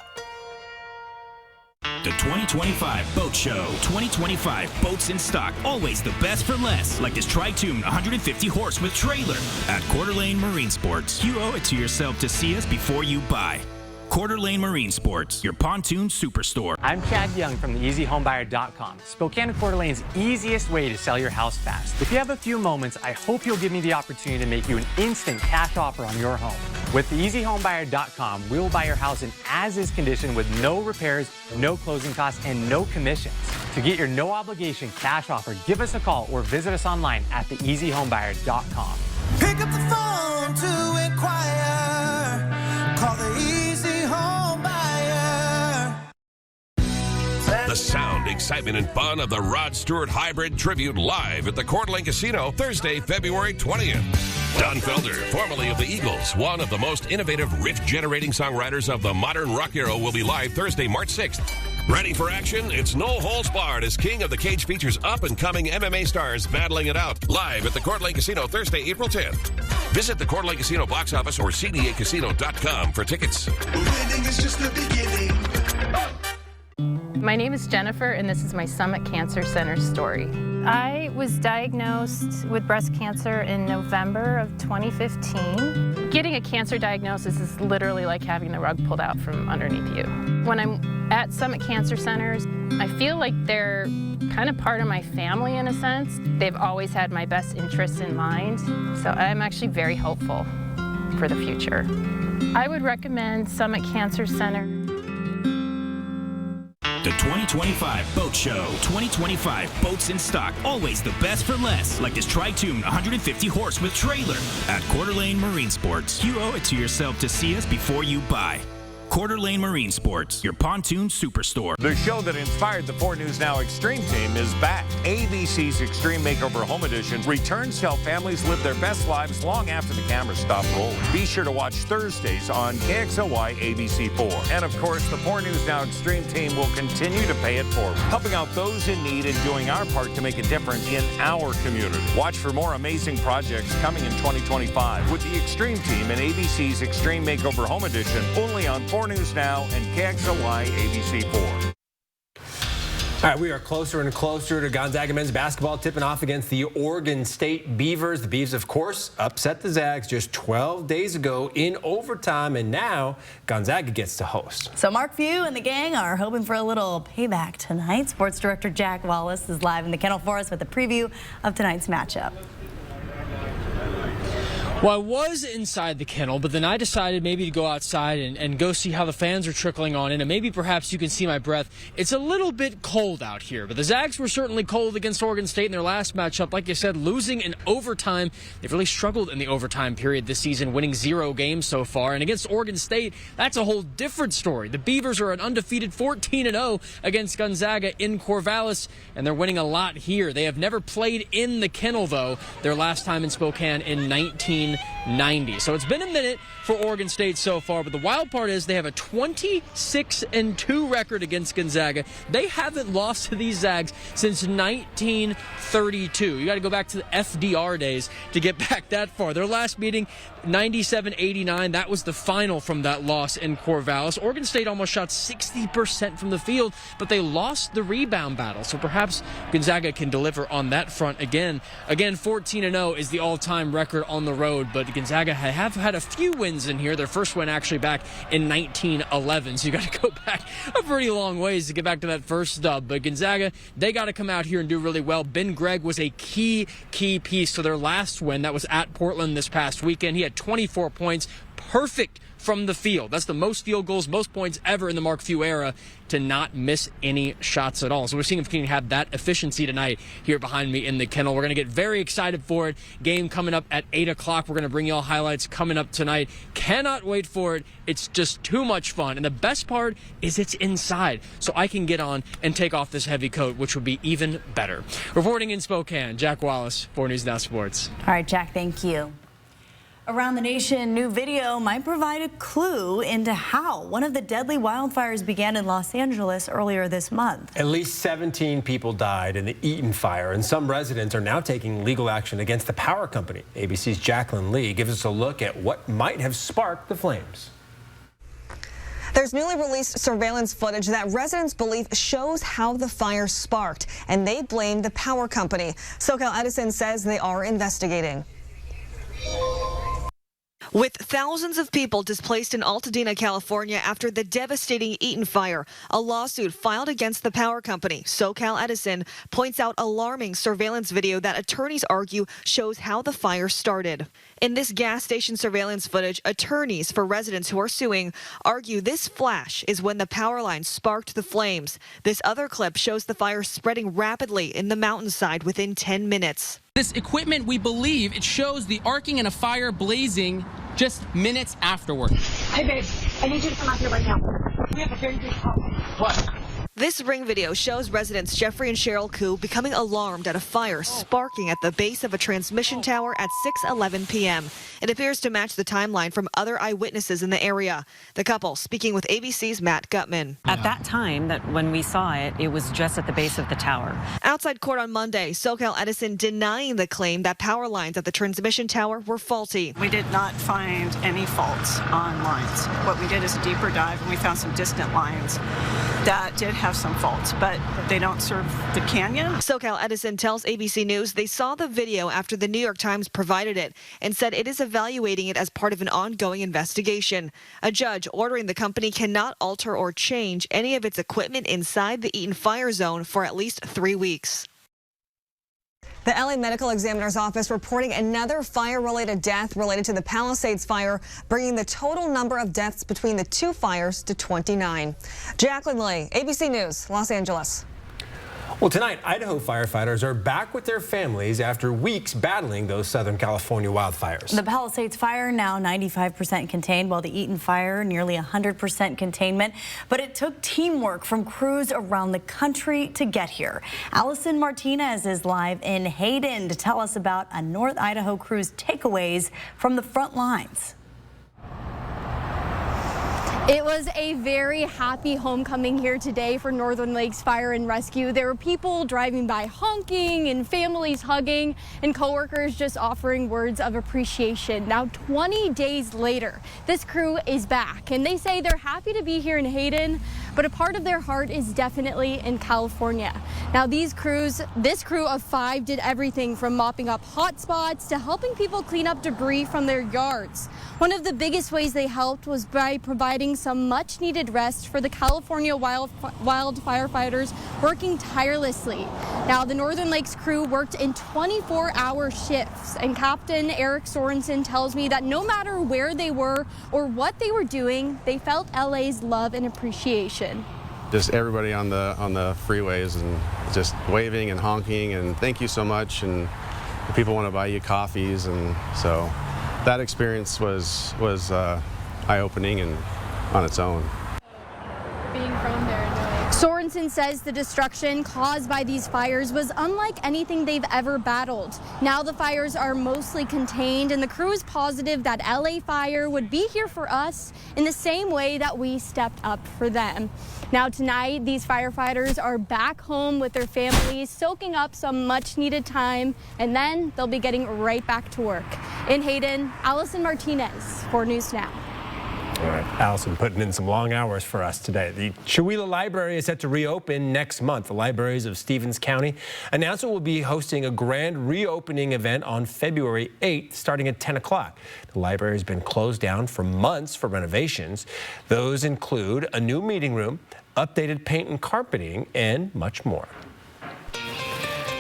The 2025 Boat Show. 2025 boats in stock, always the best for less. Like this Tri-Tune 150 horse with trailer at Coeur d'Alene Marine Sports. You owe it to yourself to see us before you buy. Coeur d'Alene Marine Sports, your pontoon superstore. I'm Chad Young from theeasyhomebuyer.com, Spokane and Coeur d'Alene's easiest way to sell your house fast. If you have a few moments, I hope you'll give me the opportunity to make you an instant cash offer on your home. With theeasyhomebuyer.com, we will buy your house in as-is condition with no repairs, no closing costs, and no commissions. To get your no-obligation cash offer, give us a call or visit us online at theeasyhomebuyer.com. Pick up the phone to inquire. Call the Easy Home Buyer. The sound, excitement, and fun of the Rod Stewart Hybrid Tribute live at the Coeur d'Alene Casino Thursday, February 20th. Don Felder, formerly of the Eagles, one of the most innovative riff-generating songwriters of the modern rock era, will be live Thursday, March 6th. Ready for action? It's no holds barred as King of the Cage features up-and-coming MMA stars battling it out live at the Coeur d'Alene Casino Thursday, April 10th. Visit the Coeur d'Alene Casino box office or cdacasino.com for tickets. Winning is just the beginning. My name is Jennifer, and this is my Summit Cancer Center story. I was diagnosed with breast cancer in November of 2015. Getting a cancer diagnosis is literally like having the rug pulled out from underneath you. When I'm at Summit Cancer Centers, I feel like they're kind of part of my family in a sense. They've always had my best interests in mind, so I'm actually very hopeful for the future. I would recommend Summit Cancer Center. The 2025 Boat Show. 2025 boats in stock. Always the best for less. Like this Tri-Tune 150 horse with trailer at Coeur d'Alene Marine Sports. You owe it to yourself to see us before you buy. Coeur d'Alene Marine Sports, your pontoon superstore. The show that inspired the 4 News Now Extreme Team is back. ABC's Extreme Makeover Home Edition returns to help families live their best lives long after the cameras stop rolling. Be sure to watch Thursdays on KXLY ABC4. And of course, the 4 News Now Extreme Team will continue to pay it forward, helping out those in need and doing our part to make a difference in our community. Watch for more amazing projects coming in 2025 with the Extreme Team and ABC's Extreme Makeover Home Edition, only on 4 News Now and KXLY ABC4. All right, we are closer and closer to Gonzaga men's basketball tipping off against the Oregon State Beavers. The Beavs, of course, upset the Zags just 12 days ago in overtime, and now Gonzaga gets to host. So Mark Few and the gang are hoping for a little payback tonight. Sports director Jack Wallace is live in the kennel for us with a preview of tonight's matchup. Well, I was inside the kennel, but then I decided maybe to go outside and go see how the fans are trickling on in, and maybe perhaps you can see my breath. It's a little bit cold out here, but the Zags were certainly cold against Oregon State in their last matchup. Like you said, losing in overtime. They've really struggled in the overtime period this season, winning 0 games so far. And against Oregon State, that's a whole different story. The Beavers are an undefeated 14-0 against Gonzaga in Corvallis, and they're winning a lot here. They have never played in the kennel, though, their last time in Spokane in 1990. So it's been a minute for Oregon State so far, but the wild part is they have a 26-2 record against Gonzaga. They haven't lost to these Zags since 1932. You got to go back to the FDR days to get back that far. Their last meeting, 97-89. That was the final from that loss in Corvallis. Oregon State almost shot 60% from the field, but they lost the rebound battle. So perhaps Gonzaga can deliver on that front again. Again, 14-0 is the all-time record on the road, but Gonzaga have had a few wins in here. Their first win actually back in 1911. So you got to go back a pretty long ways to get back to that first dub. But Gonzaga, they got to come out here and do really well. Ben Gregg was a key piece to their last win. That was at Portland this past weekend. He had 24 points, perfect from the field. That's the most field goals, most points ever in the Mark Few era, to not miss any shots at all. So we're seeing if we can have that efficiency tonight here behind me in the kennel. We're going to get very excited for it. Game coming up at 8 o'clock. We're going to bring you all highlights coming up tonight. Cannot wait for it. It's just too much fun. And the best part is it's inside, so I can get on and take off this heavy coat, which would be even better. Reporting in Spokane, Jack Wallace, 4 News Now Sports. All right, Jack, thank you. Around the nation, new video might provide a clue into how one of the deadly wildfires began in Los Angeles earlier this month. At least 17 people died in the Eaton fire, and some residents are now taking legal action against the power company. ABC's Jacqueline Lee gives us a look at what might have sparked the flames. There's newly released surveillance footage that residents believe shows how the fire sparked, and they blame the power company. SoCal Edison says they are investigating. With thousands of people displaced in Altadena, California after the devastating Eaton fire, a lawsuit filed against the power company, SoCal Edison, points out alarming surveillance video that attorneys argue shows how the fire started. In this gas station surveillance footage, attorneys for residents who are suing argue this flash is when the power line sparked the flames. This other clip shows the fire spreading rapidly in the mountainside within 10 minutes. This equipment, we believe, it shows the arcing and a fire blazing just minutes afterward. Hey, babe, I need you to come out here right now. We have a very big problem. What? This ring video shows residents Jeffrey and Cheryl Koo becoming alarmed at a fire sparking at the base of a transmission tower at 6:11 p.m. It appears to match the timeline from other eyewitnesses in the area. The couple speaking with ABC's Matt Gutman. At that time, that when we saw it, it was just at the base of the tower. Outside court on Monday, SoCal Edison denying the claim that power lines at the transmission tower were faulty. We did not find any faults on lines. What we did is a deeper dive, and we found some distant lines that did have have some faults, but they don't serve the canyon. SoCal Edison tells ABC News they saw the video after the New York Times provided it and said it is evaluating it as part of an ongoing investigation. A judge ordering the company cannot alter or change any of its equipment inside the Eaton fire zone for at least 3 weeks. The LA Medical Examiner's Office reporting another fire-related death related to the Palisades fire, bringing the total number of deaths between the two fires to 29. Jacqueline Lee, ABC News, Los Angeles. Well, tonight, Idaho firefighters are back with their families after weeks battling those Southern California wildfires. The Palisades fire now 95% contained, while the Eaton fire nearly 100% containment. But it took teamwork from crews around the country to get here. Allison Martinez is live in Hayden to tell us about a North Idaho crew's takeaways from the front lines. It was a very happy homecoming here today for Northern Lakes Fire and Rescue. There were people driving by honking and families hugging and coworkers just offering words of appreciation. Now, 20 days later, this crew is back and they say they're happy to be here in Hayden, but a part of their heart is definitely in California. Now, this crew of 5 did everything from mopping up hot spots to helping people clean up debris from their yards. One of the biggest ways they helped was by providing some much needed rest for the California wildfire fighters working tirelessly. Now, the Northern Lakes crew worked in 24-hour shifts, and Captain Eric Sorensen tells me that no matter where they were or what they were doing, they felt LA's love and appreciation. Just everybody on the freeways and just waving and honking and thank you so much, and people want to buy you coffees, and so that experience was eye-opening and on its own. Being from there, Sorensen says the destruction caused by these fires was unlike anything they've ever battled. Now the fires are mostly contained, and the crew is positive that LA Fire would be here for us in the same way that we stepped up for them. Now tonight, these firefighters are back home with their families, soaking up some much needed time, and then they'll be getting right back to work. In Hayden, Allison Martinez, 4 News Now. All right, Allison putting in some long hours for us today. The Chewelah Library is set to reopen next month. The libraries of Stevens County announced it will be hosting a grand reopening event on February 8th, starting at 10 o'clock. The library has been closed down for months for renovations. Those include a new meeting room, updated paint and carpeting, and much more.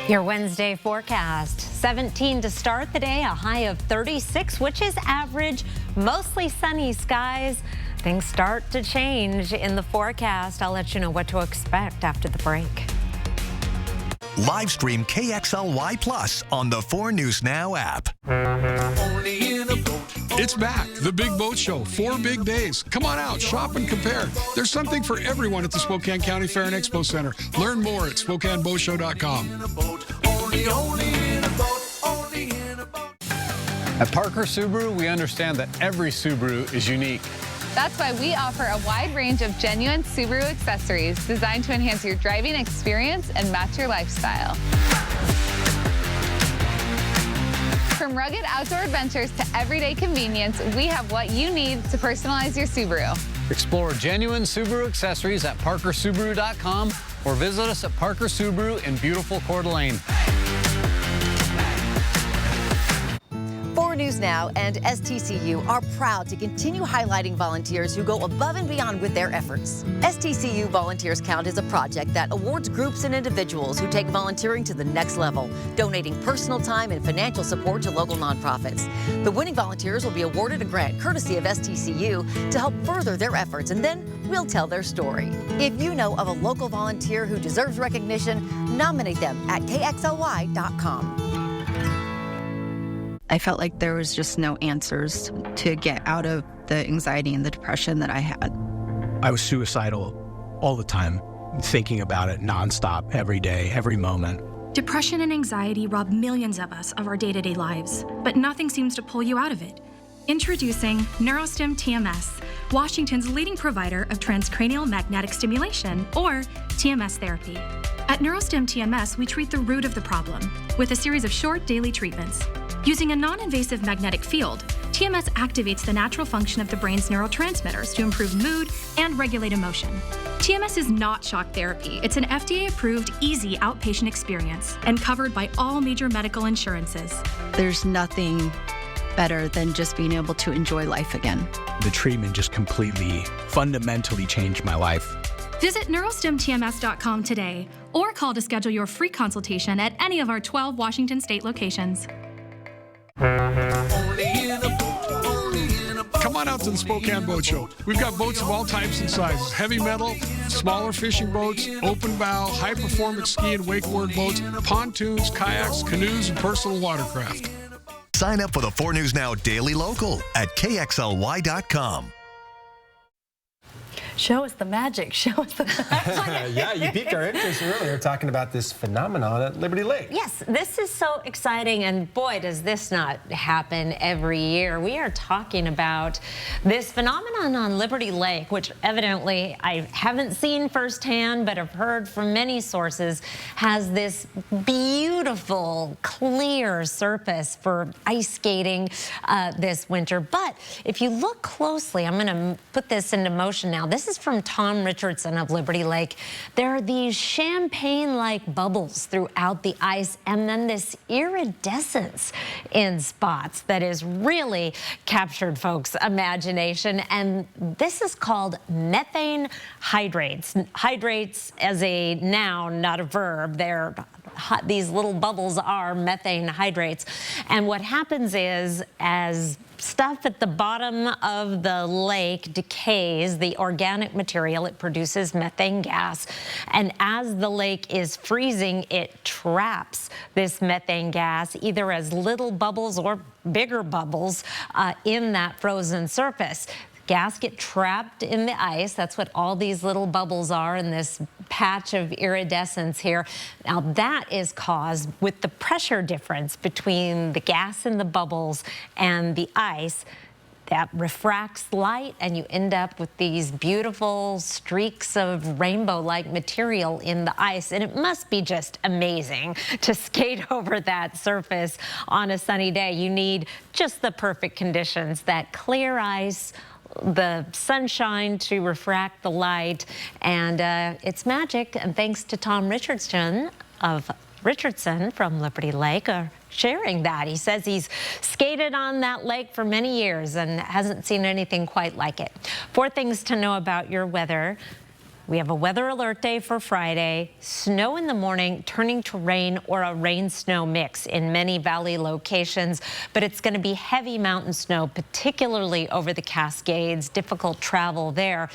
Your Wednesday forecast, 17 to start the day, a high of 36, which is average, mostly sunny skies. Things start to change in the forecast. I'll let you know what to expect after the break. Live stream KXLY Plus on the 4 News Now app. It's back, the Big Boat Show. 4 big days. Come on out, shop and compare. There's something for everyone at the Spokane County Fair and Expo Center. Learn more at SpokaneBoatShow.com. At Parker Subaru, we understand that every Subaru is unique. That's why we offer a wide range of genuine Subaru accessories designed to enhance your driving experience and match your lifestyle. From rugged outdoor adventures to everyday convenience, we have what you need to personalize your Subaru. Explore genuine Subaru accessories at ParkerSubaru.com or visit us at Parker Subaru in beautiful Coeur d'Alene. 4 News Now and STCU are proud to continue highlighting volunteers who go above and beyond with their efforts. STCU Volunteers Count is a project that awards groups and individuals who take volunteering to the next level, donating personal time and financial support to local nonprofits. The winning volunteers will be awarded a grant courtesy of STCU to help further their efforts, and then we'll tell their story. If you know of a local volunteer who deserves recognition, nominate them at KXLY.com. I felt like there was just no answers to get out of the anxiety and the depression that I had. I was suicidal all the time, thinking about it nonstop, every day, every moment. Depression and anxiety rob millions of us of our day-to-day lives, but nothing seems to pull you out of it. Introducing NeuroStim TMS, Washington's leading provider of transcranial magnetic stimulation, or TMS therapy. At NeuroStim TMS, we treat the root of the problem with a series of short daily treatments. Using a non-invasive magnetic field, TMS activates the natural function of the brain's neurotransmitters to improve mood and regulate emotion. TMS is not shock therapy. It's an FDA-approved, easy outpatient experience and covered by all major medical insurances. There's nothing better than just being able to enjoy life again. The treatment just completely, fundamentally changed my life. Visit neurostemtms.com today or call to schedule your free consultation at any of our 12 Washington state locations. Come on out to the Spokane Boat Show. We've got boats of all types and sizes. Heavy metal, smaller fishing boats, open bow, high-performance ski and wakeboard boats, pontoons, kayaks, canoes, and personal watercraft. Sign up for the 4 News Now Daily Local at KXLY.com. Show us the magic. Show us the magic. Yeah, you piqued our interest earlier talking about this phenomenon at Liberty Lake. Yes, this is so exciting, and boy, does this not happen every year. We are talking about this phenomenon on Liberty Lake, which evidently I haven't seen firsthand, but have heard from many sources, has this beautiful, clear surface for ice skating this winter. But if you look closely, I'm going to put this into motion now. This is from Tom Richardson of Liberty Lake. There are these champagne-like bubbles throughout the ice, and then this iridescence in spots that has really captured folks' imagination. And this is called methane hydrates. Hydrates as a noun, not a verb. These little bubbles are methane hydrates. And what happens is, as stuff at the bottom of the lake decays, the organic material, it produces methane gas. And as the lake is freezing, it traps this methane gas, either as little bubbles or bigger bubbles in that frozen surface. Gas get trapped in the ice. That's what all these little bubbles are in this patch of iridescence here. Now that is caused with the pressure difference between the gas in the bubbles and the ice. That refracts light, and you end up with these beautiful streaks of rainbow-like material in the ice. And it must be just amazing to skate over that surface on a sunny day. You need just the perfect conditions, that clear ice, the sunshine to refract the light, and it's magic. And thanks to Tom Richardson from Liberty Lake sharing that. He says he's skated on that lake for many years and hasn't seen anything quite like it. 4 things to know about your weather. We have a weather alert day for Friday. Snow in the morning turning to rain or a rain-snow mix in many valley locations, but it's going to be heavy mountain snow, particularly over the Cascades. Difficult travel there.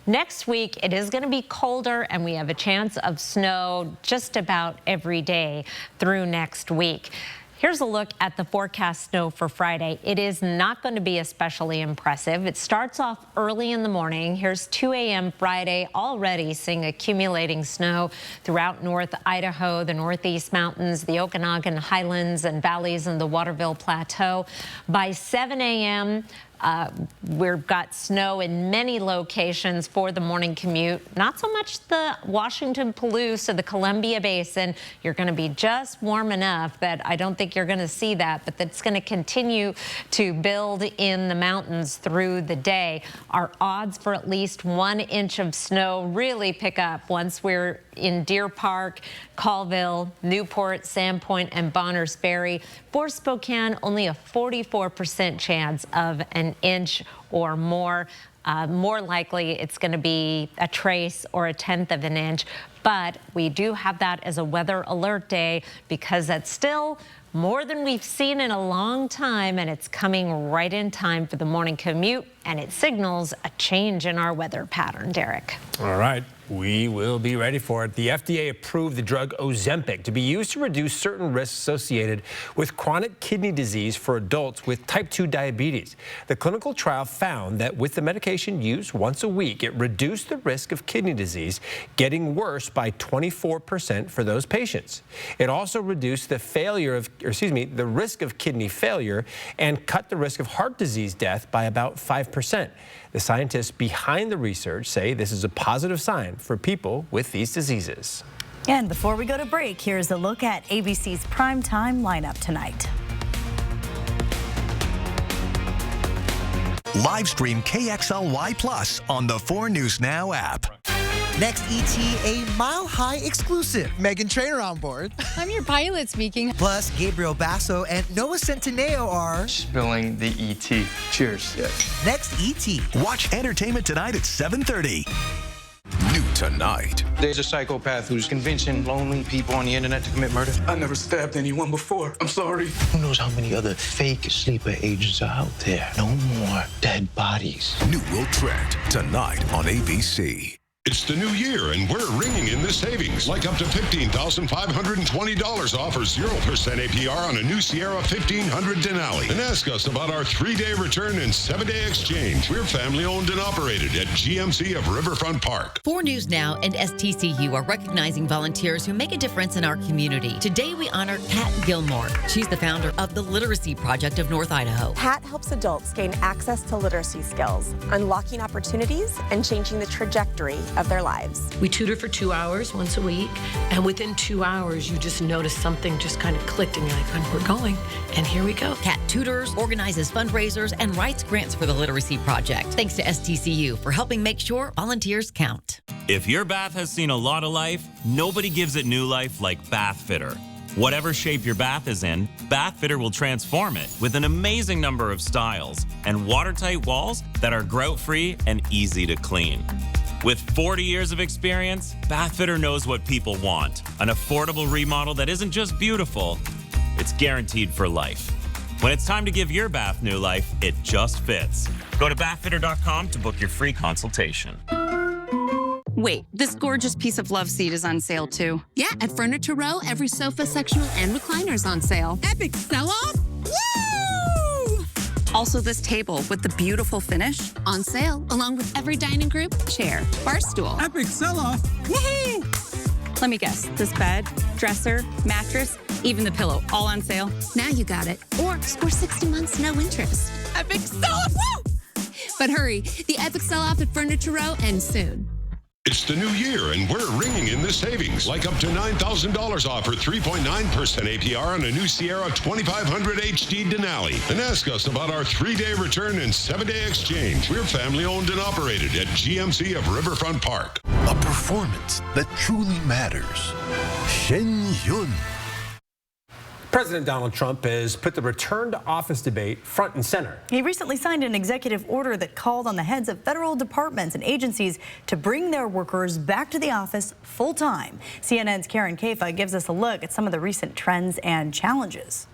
Next week, it is going to be colder, and we have a chance of snow just about every day through next week. Here's a look at the forecast snow for Friday. It is not going to be especially impressive. It starts off early in the morning. Here's 2 a.m. Friday, already seeing accumulating snow throughout North Idaho, the Northeast Mountains, the Okanagan Highlands and valleys, and the Waterville Plateau. By 7 a.m., we've got snow in many locations for the morning commute. Not so much the Washington Palouse or the Columbia Basin. You're going to be just warm enough that I don't think you're going to see that, but that's going to continue to build in the mountains through the day. Our odds for at least 1 inch of snow really pick up once we're in Deer Park, Colville, Newport, Sandpoint, and Bonners Ferry. For Spokane, only a 44% chance of an inch or more. More likely, it's going to be a trace or a 1/10 of an inch. But we do have that as a weather alert day because that's still more than we've seen in a long time, and it's coming right in time for the morning commute, and it signals a change in our weather pattern, Derek. All right. We will be ready for it. The FDA approved the drug Ozempic to be used to reduce certain risks associated with chronic kidney disease for adults with type 2 diabetes. The clinical trial found that with the medication used once a week, it reduced the risk of kidney disease getting worse by 24% for those patients. It also reduced the the risk of kidney failure and cut the risk of heart disease death by about 5%. The scientists behind the research say this is a positive sign for people with these diseases. And before we go to break, here's a look at ABC's primetime lineup tonight. Live stream KXLY Plus on the 4 News Now app. Next, ET, a Mile High exclusive. Meghan Trainor on board. I'm your pilot speaking. Plus, Gabriel Basso and Noah Centineo are spilling the ET. Cheers. Yes. Next, ET. Watch Entertainment Tonight at 7:30. New tonight. There's a psychopath who's convincing lonely people on the internet to commit murder. I never stabbed anyone before. I'm sorry. Who knows how many other fake sleeper agents are out there? No more dead bodies. New will trend tonight on ABC. It's the new year, and we're ringing in the savings. Like up to $15,520 off or 0% APR on a new Sierra 1500 Denali. And ask us about our 3-day return and 7-day exchange. We're family owned and operated at GMC of Riverfront Park. 4 News Now and STCU are recognizing volunteers who make a difference in our community. Today we honor Kat Gilmore. She's the founder of the Literacy Project of North Idaho. Kat helps adults gain access to literacy skills, unlocking opportunities and changing the trajectory of their lives. We tutor for 2 hours once a week, and within 2 hours, you just notice something just kind of clicked, and you're like, we're going, and here we go. Kat tutors, organizes fundraisers, and writes grants for the Literacy Project. Thanks to STCU for helping make sure volunteers count. If your bath has seen a lot of life, nobody gives it new life like Bath Fitter. Whatever shape your bath is in, Bath Fitter will transform it with an amazing number of styles and watertight walls that are grout-free and easy to clean. With 40 years of experience, Bath Fitter knows what people want. An affordable remodel that isn't just beautiful, it's guaranteed for life. When it's time to give your bath new life, it just fits. Go to bathfitter.com to book your free consultation. Wait, this gorgeous piece of love seat is on sale too. Yeah, at Furniture Row, every sofa, sectional, and recliner is on sale. Epic sell-off? Woo! Also, this table with the beautiful finish on sale, along with every dining group, chair, bar stool. Epic sell-off! Woohoo! Let me guess, this bed, dresser, mattress, even the pillow, all on sale? Now you got it. Or score 60 months, no interest. Epic sell-off! Woo! But hurry, the epic sell-off at Furniture Row ends soon. It's the new year, and we're ringing in the savings. Like up to $9,000 off or 3.9% APR on a new Sierra 2500 HD Denali. And ask us about our 3-day return and 7-day exchange. We're family owned and operated at GMC of Riverfront Park. A performance that truly matters. Shen Yun. President Donald Trump has put the return to office debate front and center. He recently signed an executive order that called on the heads of federal departments and agencies to bring their workers back to the office full time. CNN's Karen Kaifa gives us a look at some of the recent trends and challenges.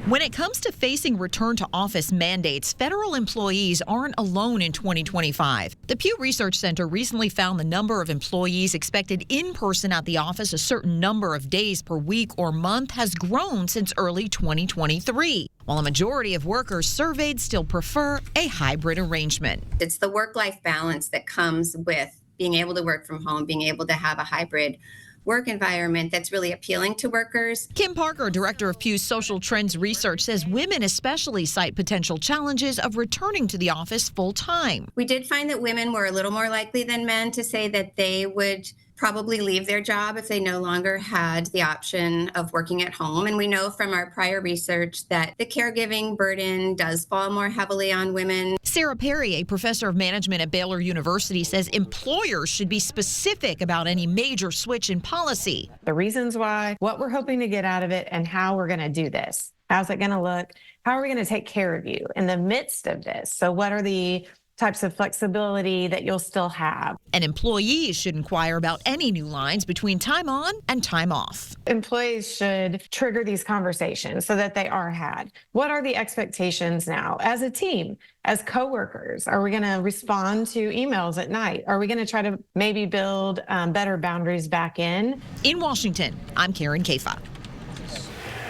When it comes to facing return to office mandates, federal employees aren't alone in 2025. The Pew Research Center recently found the number of employees expected in person at the office a certain number of days per week or month has grown since early 2023, while a majority of workers surveyed still prefer a hybrid arrangement. It's the work-life balance that comes with being able to work from home, being able to have a hybrid work environment that's really appealing to workers. Kim Parker, director of Pew's Social Trends Research, says women especially cite potential challenges of returning to the office full time. We did find that women were a little more likely than men to say that they would probably leave their job if they no longer had the option of working at home. And we know from our prior research that the caregiving burden does fall more heavily on women. Sarah Perry, a professor of management at Baylor University, says employers should be specific about any major switch in policy. The reasons why, what we're hoping to get out of it, and how we're going to do this. How's it going to look? How are we going to take care of you in the midst of this? So what are the types of flexibility that you'll still have? And employees should inquire about any new lines between time on and time off. Employees should trigger these conversations so that they are had. What are the expectations now as a team, as coworkers? Are we going to respond to emails at night? Are we going to try to maybe build better boundaries back in? In Washington, I'm Karen Kaifa.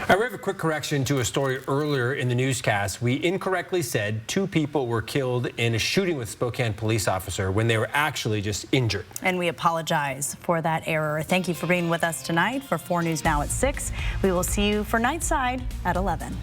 We have a quick correction to a story earlier in the newscast. We incorrectly said 2 people were killed in a shooting with Spokane police officer when they were actually just injured. And we apologize for that error. Thank you for being with us tonight for 4 News Now at 6. We will see you for Nightside at 11.